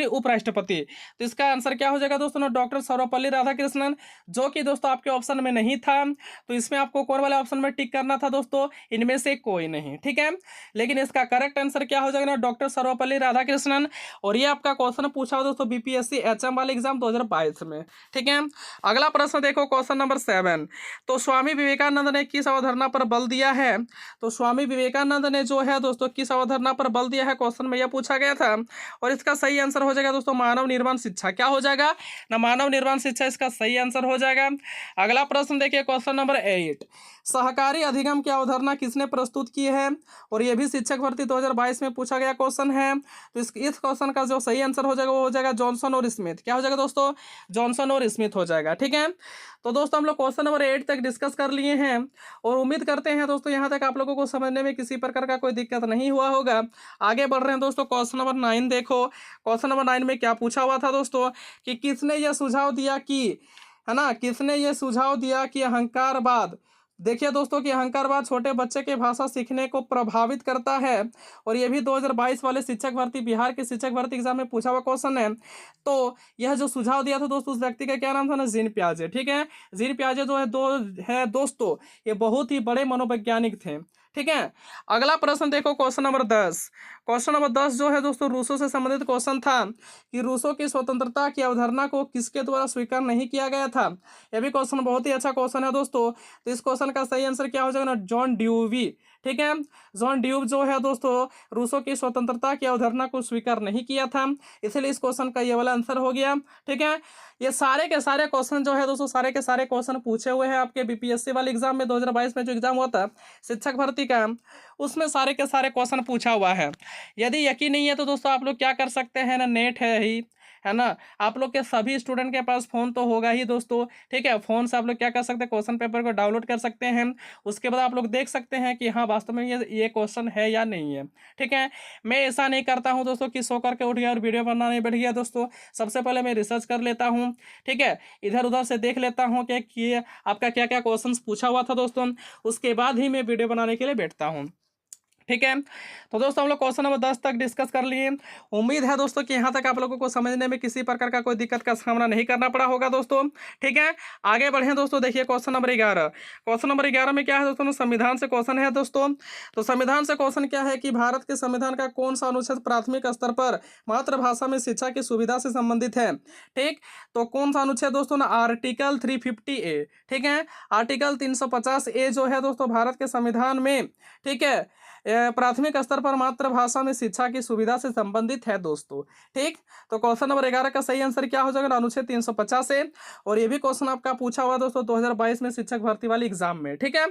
उपराष्ट्रपति। तो इसका आंसर क्या हो जाएगा दोस्तों ना, डॉक्टर सर्वपल्ली राधाकृष्णन, जो कि दोस्तों आपके ऑप्शन में नहीं था। तो इसमें आपको कौन वाले ऑप्शन में टिक करना था दोस्तों, इनमें से कोई नहीं। ठीक है, लेकिन इसका करेक्ट आंसर क्या हो जाएगा ना, डॉक्टर सर्वपल्ली राधाकृष्णन। और ये आपका क्वेश्चन पूछा हो दोस्तों बीपीएससी एचएम वाले एग्जाम 2022 में। ठीक है, अगला प्रश्न देखो क्वेश्चन नंबर 7। तो स्वामी विवेकानंद ने किस अवधारणा पर बल दिया है। तो स्वामी विवेकानंद ने जो है दोस्तों किस अवधारणा पर बल दिया है, क्वेश्चन में यह पूछा गया था। और इसका सही आंसर हो जाएगा दोस्तों मानव निर्माण शिक्षा। क्या हो जाएगा ना, मानव निर्माण शिक्षा इसका सही आंसर हो जाएगा। अगला प्रश्न देखिए क्वेश्चन नंबर 8। सहकारी अधिगम की अवधारणा किसने प्रस्तुत की है। और यह भी शिक्षक भर्ती 2022 में पूछा गया क्वेश्चन है। तो इस क्वेश्चन का जो सही आंसर हो जाएगा वो हो जाएगा जॉनसन और स्मिथ। क्या हो जाएगा दोस्तों, जॉनसन और स्मिथ हो जाएगा। ठीक है, तो दोस्तों हम लोग क्वेश्चन नंबर 8 तक डिस्कस कर लिए हैं और उम्मीद करते हैं दोस्तों यहाँ तक आप लोगों को समझने में किसी प्रकार का कोई दिक्कत नहीं हुआ होगा। आगे बढ़ रहे हैं दोस्तों, क्वेश्चन नंबर 9 देखो। क्वेश्चन नंबर 9 में क्या पूछा हुआ था दोस्तों कि किसने यह सुझाव दिया कि, है ना, किसने यह सुझाव दिया कि अहंकारवाद देखिए दोस्तों कि अहंकारवाद छोटे बच्चे के भाषा सीखने को प्रभावित करता है। और ये भी 2022 वाले शिक्षक भर्ती बिहार के शिक्षक भर्ती एग्जाम में पूछा हुआ क्वेश्चन है। तो यह जो सुझाव दिया था दोस्तों, उस व्यक्ति का क्या नाम था ना, जीन पियाजे। ठीक है, जीन पियाजे जो है दोस्तों, ये बहुत ही बड़े मनोवैज्ञानिक थे। ठीक है, अगला प्रश्न देखो, क्वेश्चन नंबर 10। क्वेश्चन नंबर 10 जो है दोस्तों, रूसों से संबंधित क्वेश्चन था कि रूसों की स्वतंत्रता की अवधारणा को किसके द्वारा स्वीकार नहीं किया गया था। यह भी क्वेश्चन बहुत ही अच्छा क्वेश्चन है दोस्तों। तो इस क्वेश्चन का सही आंसर क्या हो जाएगा ना, जॉन ड्यूवी। ठीक है, जॉन ड्यूब जो है दोस्तों, रूसों की स्वतंत्रता की अवधारणा को स्वीकार नहीं किया था, इसलिए इस क्वेश्चन का ये वाला आंसर हो गया। ठीक है, ये सारे के सारे क्वेश्चन जो है दोस्तों, सारे के सारे क्वेश्चन पूछे हुए हैं आपके बीपीएससी वाले एग्जाम में 2022 में जो एग्जाम हुआ था शिक्षक भर्ती का, उसमें सारे के सारे क्वेश्चन पूछा हुआ है। यदि यकीन नहीं है तो दोस्तों आप लोग क्या कर सकते हैं ना, नेट है ही, है ना, आप लोग के सभी स्टूडेंट के पास फ़ोन तो होगा ही दोस्तों। ठीक है, फ़ोन से आप लोग क्या कर सकते हैं, क्वेश्चन पेपर को डाउनलोड कर सकते हैं। उसके बाद आप लोग देख सकते हैं कि हाँ वास्तव में ये क्वेश्चन है या नहीं है। ठीक है, मैं ऐसा नहीं करता हूँ दोस्तों कि सो करके उठ गया और वीडियो बनाने बैठ गया दोस्तों। सबसे पहले मैं रिसर्च कर लेता हूँ। ठीक है, इधर उधर से देख लेता हूँ कि आपका क्या क्या क्वेश्चन पूछा हुआ था दोस्तों, उसके बाद ही मैं वीडियो बनाने के लिए बैठता हूँ। ठीक है, तो दोस्तों हम लोग क्वेश्चन नंबर 10 तक डिस्कस कर लिए। उम्मीद है दोस्तों कि यहाँ तक आप लोगों को समझने में किसी प्रकार का कोई दिक्कत का सामना नहीं करना पड़ा होगा दोस्तों। ठीक है, आगे बढ़ें दोस्तों। देखिए क्वेश्चन नंबर 11। क्वेश्चन नंबर 11 में क्या है दोस्तों, संविधान से क्वेश्चन है दोस्तों। तो संविधान से क्वेश्चन क्या है कि भारत के संविधान का कौन सा अनुच्छेद प्राथमिक स्तर पर मातृभाषा में शिक्षा की सुविधा से संबंधित है। ठीक, तो कौन सा अनुच्छेद दोस्तों ना, आर्टिकल 350A। ठीक है, आर्टिकल 350A जो है दोस्तों भारत के संविधान में, ठीक है, प्राथमिक स्तर पर मातृभाषा में शिक्षा की सुविधा से संबंधित है दोस्तों। ठीक, तो क्वेश्चन नंबर 11 का सही आंसर क्या हो जाएगा, अनुच्छेद 350 है। और ये भी क्वेश्चन आपका पूछा हुआ दोस्तों 2022 में शिक्षक भर्ती वाली एग्जाम में। ठीक है,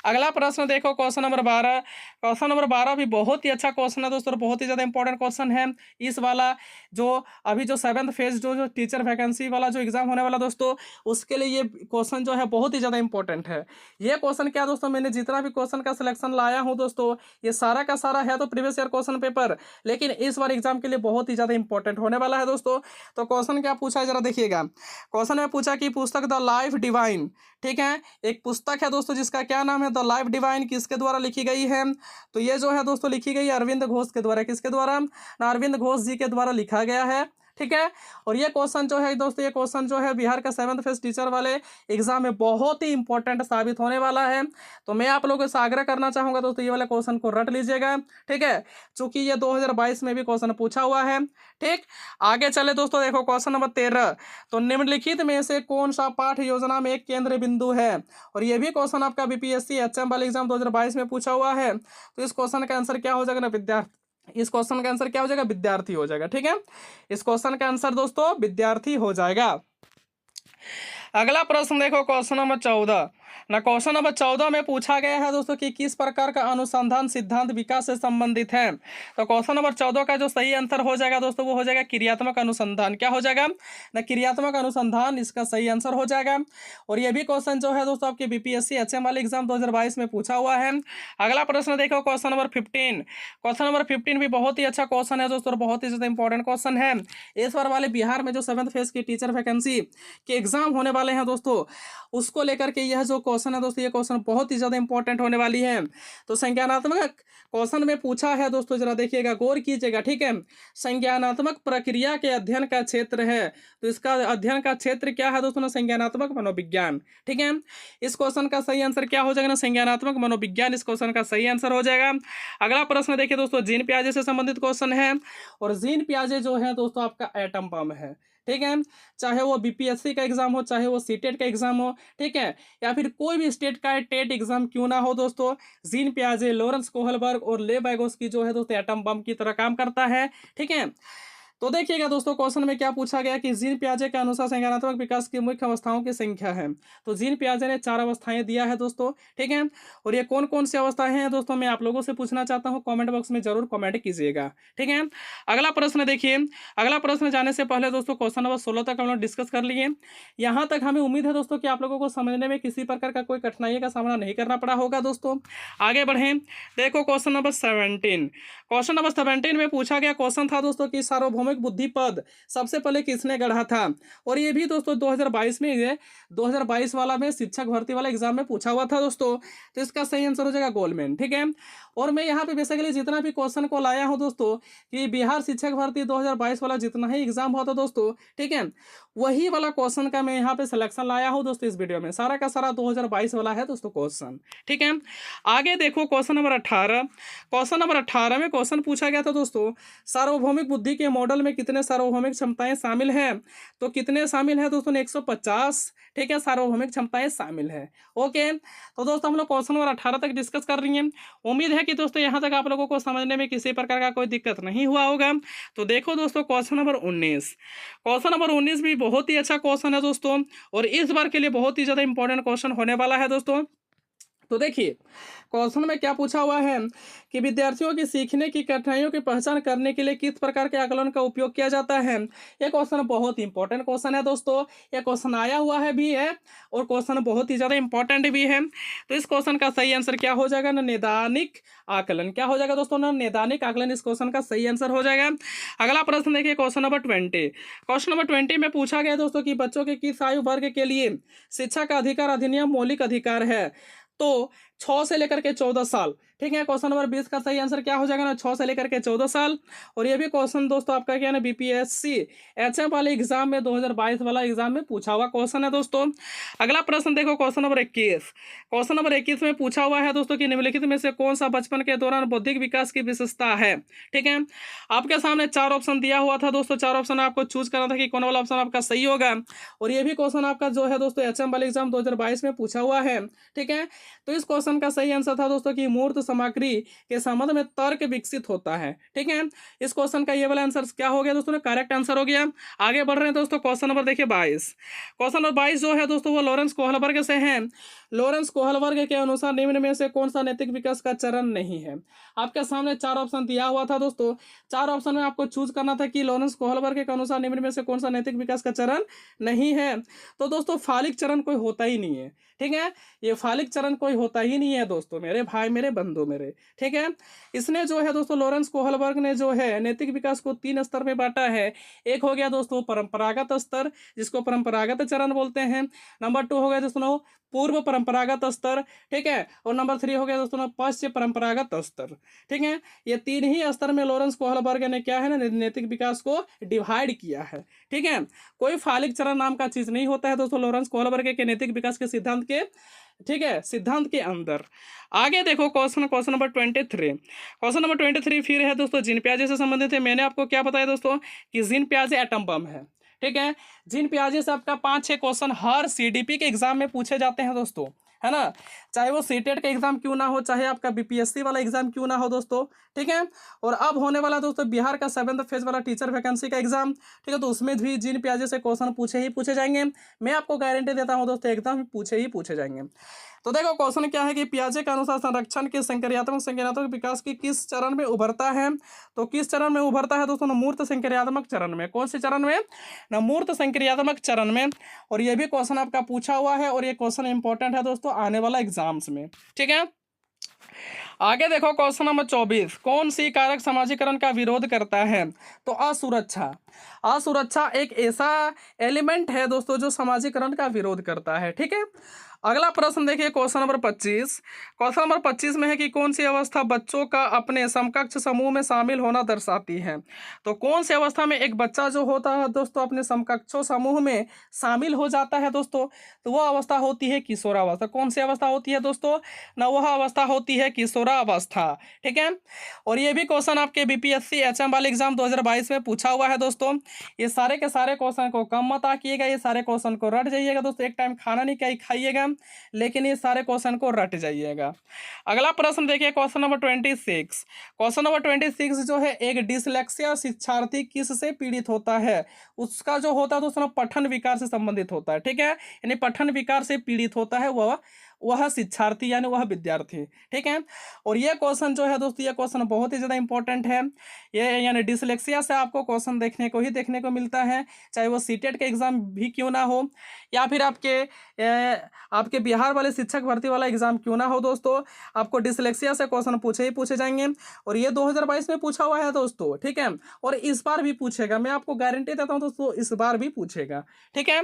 अगला प्रश्न देखो, क्वेश्चन नंबर 12। क्वेश्चन नंबर 12 भी बहुत ही अच्छा क्वेश्चन है दोस्तों, बहुत ही ज़्यादा इंपॉर्टेंट क्वेश्चन है। इस वाला जो अभी जो 7th फेज जो टीचर वैकेंसी वाला जो एग्जाम होने वाला दोस्तों, उसके लिए ये क्वेश्चन जो है बहुत ही ज़्यादा इंपॉर्टेंट है। ये क्वेश्चन क्या दोस्तों, मैंने जितना भी क्वेश्चन का सिलेक्शन लाया हूँ दोस्तों, ये सारा का सारा है तो प्रीवियस ईयर क्वेश्चन पेपर, लेकिन इस बार एग्जाम के लिए बहुत ही ज़्यादा इंपॉर्टेंट होने वाला है दोस्तों। तो क्वेश्चन क्या पूछा है जरा देखिएगा। क्वेश्चन में पूछा कि पुस्तक द लाइफ डिवाइन, ठीक है, एक पुस्तक है दोस्तों जिसका क्या नाम है, द लाइफ डिवाइन, किसके द्वारा लिखी गई है। तो ये जो है दोस्तों लिखी गई है अरविंद घोष के द्वारा। किसके द्वारा ना, अरविंद घोष जी के द्वारा लिखा गया है। ठीक है, और ये क्वेश्चन जो है दोस्तों, ये क्वेश्चन जो है बिहार का 7th फेज टीचर वाले एग्जाम में बहुत ही इंपॉर्टेंट साबित होने वाला है। तो मैं आप लोगों से आग्रह करना चाहूँगा दोस्तों, ये वाले क्वेश्चन को रट लीजिएगा। ठीक है, चूंकि ये 2022 में भी क्वेश्चन पूछा हुआ है। ठीक, आगे चले दोस्तों, देखो क्वेश्चन नंबर 13। तो निम्नलिखित में से कौन सा पाठ योजना में एक केंद्र बिंदु है। और ये भी क्वेश्चन आपका बीपीएससी एचएम वाले एग्जाम 2022 में पूछा हुआ है। तो इस क्वेश्चन का आंसर क्या हो जाएगा ना, विद्यार्थी। इस क्वेश्चन का आंसर क्या हो जाएगा, विद्यार्थी हो जाएगा। ठीक है, इस क्वेश्चन का आंसर दोस्तों विद्यार्थी हो जाएगा। अगला प्रश्न देखो, क्वेश्चन नंबर 14 ना। क्वेश्चन नंबर 14 में पूछा गया है दोस्तों कि किस प्रकार का अनुसंधान सिद्धांत विकास से संबंधित है। तो क्वेश्चन नंबर 14 का जो सही आंसर हो जाएगा दोस्तों, वो हो जाएगा क्रियात्मक अनुसंधान। क्या हो जाएगा ना, क्रियात्मक अनुसंधान इसका सही आंसर हो जाएगा। और ये भी क्वेश्चन जो है दोस्तों आपके बीपीएससी एचएम वाले एग्जाम 2022 में पूछा हुआ है। अगला प्रश्न देखो, क्वेश्चन नंबर 15। क्वेश्चन नंबर 15 भी बहुत ही अच्छा क्वेश्चन है दोस्तों, बहुत ही ज्यादा इंपॉर्टेंट क्वेश्चन है। इस बार वाले बिहार में जो 7th फेज की टीचर वैकेंसी के एग्जाम होने वाले हैं दोस्तों, उसको लेकर के यह जो क्वेश्चन है दोस्तों, ये क्वेश्चन बहुत ही ज़्यादा इंपॉर्टेंट होने वाली है। तो संज्ञानात्मक क्वेश्चन में पूछा है दोस्तों, जरा देखिएगा, गौर कीजिएगा। ठीक है, संज्ञानात्मक प्रक्रिया के अध्ययन का क्षेत्र है। तो इसका अध्ययन का क्षेत्र क्या है दोस्तों, संज्ञानात्मक मनोविज्ञान। ठीक है, इस क्वेश्चन का सही आंसर क्या हो जाएगा ना, संज्ञानात्मक मनोविज्ञान इस क्वेश्चन का सही आंसर हो जाएगा। अगला प्रश्न देखिए दोस्तों, जीन पियाजे से संबंधित क्वेश्चन है। और जीन पियाजे जो है दोस्तों आपका एटम बम है। ठीक है, चाहे वो बीपीएससी का एग्जाम हो, चाहे वो सीटेट का एग्जाम हो, ठीक है, या फिर कोई भी स्टेट का टेट एग्जाम क्यों ना हो दोस्तों, जीन पियाजे, लॉरेंस कोहलबर्ग और ले वाइगोस्की जो है दोस्तों एटम बम की तरह काम करता है। ठीक है, तो देखिएगा दोस्तों क्वेश्चन में क्या पूछा गया कि जीन पियाजे के अनुसार संज्ञानात्मक विकास की मुख्य अवस्थाओं की संख्या है। तो जीन पियाजे ने 4 अवस्थाएं दिया है दोस्तों। ठीक है, और ये कौन कौन सी अवस्थाएं हैं दोस्तों, मैं आप लोगों से पूछना चाहता हूं, कमेंट बॉक्स में जरूर कमेंट कीजिएगा। ठीक है, अगला प्रश्न देखिए। अगला प्रश्न जाने से पहले दोस्तों क्वेश्चन नंबर 16 तक हम लोग डिस्कस कर लिए। यहाँ तक हमें उम्मीद है दोस्तों कि आप लोगों को समझने में किसी प्रकार का कोई कठिनाई का सामना नहीं करना पड़ा होगा दोस्तों। आगे बढ़ें, देखो क्वेश्चन नंबर 17। क्वेश्चन नंबर 17 में पूछा गया क्वेश्चन था दोस्तों कि सार्वभौम सार्वभौमिक बुद्धि पद सबसे पहले किसने गढ़ा था? और ये भी दोस्तों 2022 में, ये 2022 वाला में शिक्षक भर्ती वाला एग्जाम में पूछा हुआ था दोस्तों। तो इसका सही आंसर हो जाएगा गोलमेन, ठीक है। और मैं यहाँ पे बेसिकली जितना भी क्वेश्चन को लाया हूँ दोस्तों, कि बिहार शिक्षक भर्ती 2022 वाला जितना ही एग्जाम हुआ था दोस्तों, ठीक है, वही वाला क्वेश्चन का मैं यहाँ पे सिलेक्शन लाया हूँ दोस्तों। इस वीडियो में सारा का सारा 2022 वाला है दोस्तों क्वेश्चन, ठीक है। आगे देखो क्वेश्चन नंबर 18। क्वेश्चन नंबर 18 में क्वेश्चन पूछा गया था दोस्तों, सार्वभौमिक बुद्धि के मॉडल में कितने सार्वभौमिक क्षमताएं शामिल हैं? तो कितने शामिल है दोस्तों? 150, ठीक है, सार्वभौमिक क्षमताएं शामिल है। ओके, तो दोस्तों हम लोग क्वेश्चन नंबर 18 तक डिस्कस कर रही हैं। उम्मीद है कि दोस्तों यहाँ तक आप लोगों को समझने में किसी प्रकार का कोई दिक्कत नहीं हुआ होगा। तो देखो दोस्तों क्वेश्चन नंबर 19। क्वेश्चन नंबर 19 भी बहुत ही अच्छा क्वेश्चन है दोस्तों, और इस बार के लिए बहुत ही ज़्यादा इंपॉर्टेंट क्वेश्चन होने वाला है दोस्तों। तो देखिए क्वेश्चन में क्या पूछा हुआ है कि विद्यार्थियों की सीखने की कठिनाइयों की पहचान करने के लिए किस प्रकार के आकलन का उपयोग किया जाता है? यह क्वेश्चन बहुत इंपॉर्टेंट क्वेश्चन है दोस्तों। यह क्वेश्चन आया हुआ है भी है, और क्वेश्चन बहुत ही ज़्यादा इंपॉर्टेंट भी है। तो इस क्वेश्चन का सही आंसर क्या हो जाएगा? नैदानिक आकलन। क्या हो जाएगा दोस्तों? नैदानिक आकलन इस क्वेश्चन का सही आंसर हो जाएगा। अगला प्रश्न देखिए क्वेश्चन नंबर 20। क्वेश्चन नंबर 20 में पूछा गया दोस्तों कि बच्चों के किस आयु वर्ग के लिए शिक्षा का अधिकार अधिनियम मौलिक अधिकार है? तो 6 से लेकर के 14 साल, ठीक है। क्वेश्चन नंबर 20 का सही आंसर क्या हो जाएगा ना? 6 से लेकर के 14 साल। और ये भी क्वेश्चन दोस्तों आपका क्या है ना, बीपीएससी एचएम वाले एग्जाम में 2022 वाला एग्जाम में पूछा हुआ क्वेश्चन है दोस्तों। अगला प्रश्न देखो क्वेश्चन नंबर 21। क्वेश्चन नंबर 21 में पूछा हुआ है दोस्तों कि निम्नलिखित में से कौन सा बचपन के दौरान बौद्धिक विकास की विशेषता है? ठीक है, आपके सामने 4 ऑप्शन दिया हुआ था दोस्तों। 4 ऑप्शन आपको चूज करना था कि कौन वाला ऑप्शन आपका सही होगा। और ये भी क्वेश्चन आपका जो है दोस्तों एचएम वाले एग्जाम 2022 में पूछा हुआ है, ठीक है। तो इस क्वेश्चन का सही आंसर था दोस्तों कि मूर्त सामग्री के संबंध में तर्क विकसित होता है, ठीक है। इस क्वेश्चन का ये वाला आंसर क्या हो गया दोस्तों? करेक्ट आंसर हो गया। आगे बढ़ रहे हैं दोस्तों, क्वेश्चन नंबर देखिए 22। क्वेश्चन नंबर 22 जो है दोस्तों वो लॉरेंस कोहलबर्ग से है। लॉरेंस कोहलबर्ग के अनुसार निम्न में से कौन सा नैतिक विकास का चरण नहीं है? आपके सामने 4 ऑप्शन दिया हुआ था दोस्तों। 4 ऑप्शन में आपको चूज करना था कि लॉरेंस कोहलबर्ग के अनुसार निम्न में से कौन सा नैतिक विकास का चरण नहीं है। तो दोस्तों फालिक चरण कोई होता ही नहीं है, ठीक है। ये फालिक चरण कोई होता ही नहीं है दोस्तों, मेरे भाई मेरे बंधु मेरे, ठीक है। इसने जो है दोस्तों लॉरेंस कोहलबर्ग ने जो है नैतिक विकास को 3 स्तर में बांटा है। एक हो गया दोस्तों परंपरागत स्तर, जिसको परंपरागत चरण बोलते हैं। नंबर 2 हो गया दोस्तों पूर्व परंपरागत स्तर, ठीक है। और नंबर 3 हो गया दोस्तों पश्चिम परंपरागत स्तर, ठीक है। ये 3 ही स्तर में लॉरेंस कोहलबर्ग ने क्या है ना नैतिक विकास को डिवाइड किया है, ठीक है। कोई फालिक चरण नाम का चीज नहीं होता है दोस्तों लॉरेंस कोहलबर्ग के नैतिक विकास के सिद्धांत के, ठीक है, सिद्धांत के अंदर। आगे देखो क्वेश्चन नंबर 23। क्वेश्चन नंबर 23 फिर है दोस्तों जीन पियाजे से संबंधित है। मैंने आपको क्या बताया दोस्तों कि जीन पियाजे एटम बम है, ठीक है। जीन पियाजे से आपका 5-6 क्वेश्चन हर सीडीपी के एग्जाम में पूछे जाते हैं दोस्तों, है ना। चाहे वो सीटेट का एग्जाम क्यों ना हो, चाहे आपका बीपीएससी वाला एग्जाम क्यों ना हो दोस्तों, ठीक है। और अब होने वाला दोस्तों बिहार का 7th फेज वाला टीचर वैकेंसी का एग्जाम, ठीक है। तो उसमें भी जीन पियाजे से क्वेश्चन पूछे जाएंगे। मैं आपको गारंटी देता हूँ दोस्तों एकदम पूछे जाएंगे। तो देखो क्वेश्चन क्या है कि पियाजे के अनुसार संरक्षण के संक्रियात्मक विकास की किस चरण में उभरता है? तो किस चरण में उभरता है दोस्तों? मूर्त संक्रियात्मक चरण में। कौन से चरण में? न मूर्त संक्रियात्मक चरण में। और ये भी क्वेश्चन आपका पूछा हुआ है, और ये क्वेश्चन इंपॉर्टेंट है दोस्तों आने वाला एग्जाम्स में, ठीक है। आगे देखो क्वेश्चन नंबर 24। कौन सी कारक समाजीकरण का विरोध करता है? तो असुरक्षा। असुरक्षा एक ऐसा एलिमेंट है दोस्तों जो समाजीकरण का विरोध करता है, ठीक है। अगला प्रश्न देखिए क्वेश्चन नंबर 25। क्वेश्चन नंबर 25 में है कि कौन सी अवस्था बच्चों का अपने समकक्ष समूह में शामिल होना दर्शाती है? तो कौन सी अवस्था में एक बच्चा जो होता है दोस्तों अपने समकक्षों समूह में शामिल हो जाता है दोस्तों? तो वह अवस्था होती है किशोरावस्था। कौन सी अवस्था होती है दोस्तों? ना वह अवस्था होती है किशोरावस्था, ठीक है। और ये भी क्वेश्चन आपके बीपीएससी एचएम वाले एग्जाम 2022 में पूछा हुआ है दोस्तों। ये सारे के सारे क्वेश्चन को कम मत आकिएगा, ये सारे क्वेश्चन को रट जाइएगा दोस्तों। एक टाइम खाना नहीं खाइएगा, लेकिन ये सारे क्वेश्चन को रट जाइएगा। अगला प्रश्न देखिए क्वेश्चन नंबर 26। क्वेश्चन नंबर 26 जो है एक डिसलेक्सिया शिक्षार्थी किस से पीड़ित होता है? उसका जो होता है दोस्तों पठन विकार से संबंधित होता है, ठीक है। यानी पठन विकार से पीड़ित होता है वह वह शिक्षार्थी यानी वह विद्यार्थी, ठीक है। और ये क्वेश्चन जो है दोस्तों, ये क्वेश्चन बहुत ही ज़्यादा इंपॉर्टेंट है। ये यानी डिसलेक्सिया से आपको क्वेश्चन देखने को मिलता है, चाहे वो सीटेट का एग्ज़ाम भी क्यों ना हो, या फिर आपके बिहार वाले शिक्षक भर्ती वाला एग्ज़ाम क्यों ना हो दोस्तों, आपको डिसलेक्सिया से क्वेश्चन पूछे ही पूछे जाएंगे। और ये 2022 में पूछा हुआ है दोस्तों, ठीक है। और इस बार भी पूछेगा, मैं आपको गारंटी देता हूँ दोस्तों, इस बार भी पूछेगा, ठीक है।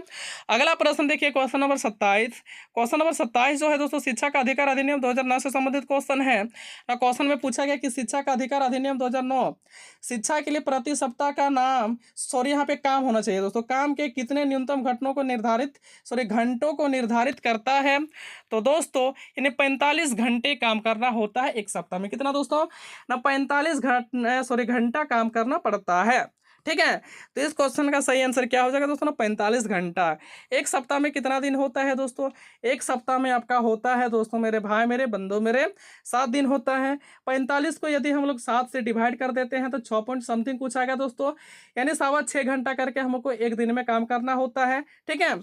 अगला प्रश्न देखिए, क्वेश्चन नंबर 27। क्वेश्चन नंबर 27 जो है दोस्तों, शिक्षा का अधिकार अधिनियम 2009 से संबंधित क्वेश्चन है ना। क्वेश्चन में पूछा गया कि शिक्षा का अधिकार अधिनियम 2009 शिक्षा के लिए प्रति सप्ताह का यहाँ पे काम होना चाहिए दोस्तों, काम के कितने न्यूनतम घंटों को निर्धारित करता है। तो दोस्तों इन्हें 45 घंटे काम करना होता है एक सप्ताह में। कितना दोस्तों ना, 45 घंटा काम करना पड़ता है, ठीक है। तो इस क्वेश्चन का सही आंसर क्या हो जाएगा दोस्तों ना, 45 घंटा। एक सप्ताह में कितना दिन होता है दोस्तों, एक सप्ताह में आपका होता है दोस्तों, मेरे भाई मेरे बंधु मेरे, 7 दिन होता है। 45 को यदि हम लोग 7 से डिवाइड कर देते हैं तो 6 पॉइंट समथिंग कुछ आएगा दोस्तों, यानी 6.25 घंटा करके हमको एक दिन में काम करना होता है, ठीक है।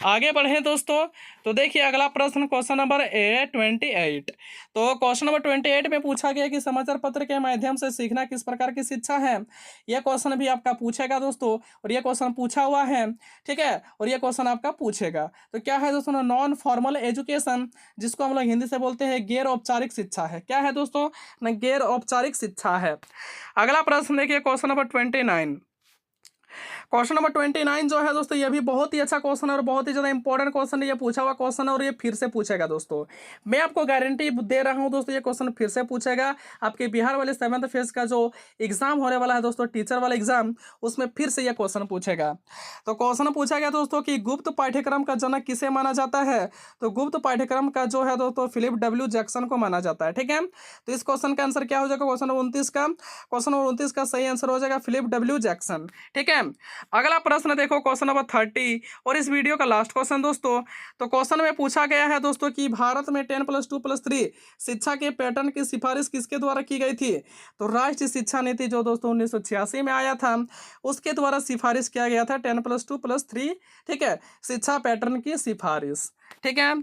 आगे बढ़ें दोस्तों, तो देखिए अगला प्रश्न, क्वेश्चन नंबर 28। तो क्वेश्चन नंबर 28 में पूछा गया कि समाचार पत्र के माध्यम से सीखना किस प्रकार की शिक्षा है। यह क्वेश्चन भी आपका पूछेगा दोस्तों, और ये क्वेश्चन पूछा हुआ है, ठीक है। और ये क्वेश्चन आपका पूछेगा, तो क्या है दोस्तों, नॉन फॉर्मल एजुकेशन, जिसको हम लोग हिंदी से बोलते हैं गैर औपचारिक शिक्षा है। क्या है दोस्तों ना, गैर औपचारिक शिक्षा है। अगला प्रश्न देखिए, क्वेश्चन नंबर 29। क्वेश्चन नंबर 29 जो है दोस्तों, ये भी बहुत ही अच्छा क्वेश्चन है और बहुत ही ज़्यादा इंपॉर्टेंट क्वेश्चन है। ये पूछा हुआ क्वेश्चन है और ये फिर से पूछेगा दोस्तों, मैं आपको गारंटी दे रहा हूँ दोस्तों, ये क्वेश्चन फिर से पूछेगा। आपके बिहार वाले 7th फेज का जो एग्जाम होने वाला है दोस्तों, टीचर वाला एग्जाम, उसमें फिर से यह क्वेश्चन पूछेगा। तो क्वेश्चन पूछा गया दोस्तों कि गुप्त पाठ्यक्रम का जनक किसे माना जाता है। तो गुप्त पाठ्यक्रम का जो है दोस्तों, फिलिप डब्ल्यू जैक्सन को माना जाता है, ठीक है। तो इस क्वेश्चन का आंसर क्या हो जाएगा, क्वेश्चन नंबर 29 का सही आंसर हो जाएगा फिलिप डब्ल्यू जैक्सन, ठीक है। अगला प्रश्न देखो, क्वेश्चन नंबर 30 और इस वीडियो का लास्ट क्वेश्चन दोस्तों। तो क्वेश्चन में पूछा गया है दोस्तों कि भारत में 10+2+3 शिक्षा के पैटर्न की सिफारिश किसके द्वारा की गई थी। तो राष्ट्रीय शिक्षा नीति जो दोस्तों 1986 में आया था, उसके द्वारा सिफारिश किया गया था 10+2+3, ठीक है, शिक्षा पैटर्न की सिफारिश, ठीक है।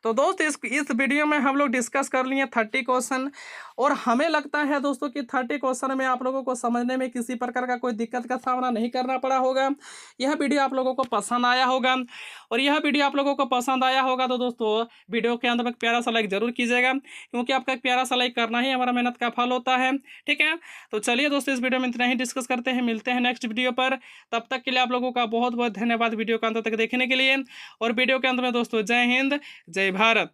तो दोस्त इस वीडियो में हम लोग डिस्कस कर लिए 30 क्वेश्चन, और हमें लगता है दोस्तों कि 30 क्वेश्चन में आप लोगों को समझने में किसी प्रकार का कोई दिक्कत का सामना नहीं करना पड़ा होगा। यह वीडियो आप लोगों को पसंद आया होगा, और यह वीडियो आप लोगों को पसंद आया होगा तो दोस्तों वीडियो के अंत में एक प्यारा सा लाइक जरूर कीजिएगा, क्योंकि आपका एक प्यारा सा लाइक करना ही हमारा मेहनत का फल होता है, ठीक है। तो चलिए दोस्तों, इस वीडियो में इतना ही डिस्कस करते हैं, मिलते हैं नेक्स्ट वीडियो पर। तब तक के लिए आप लोगों का बहुत बहुत धन्यवाद वीडियो के अंत तक देखने के लिए। और वीडियो के अंत में दोस्तों, जय हिंद जय भारत।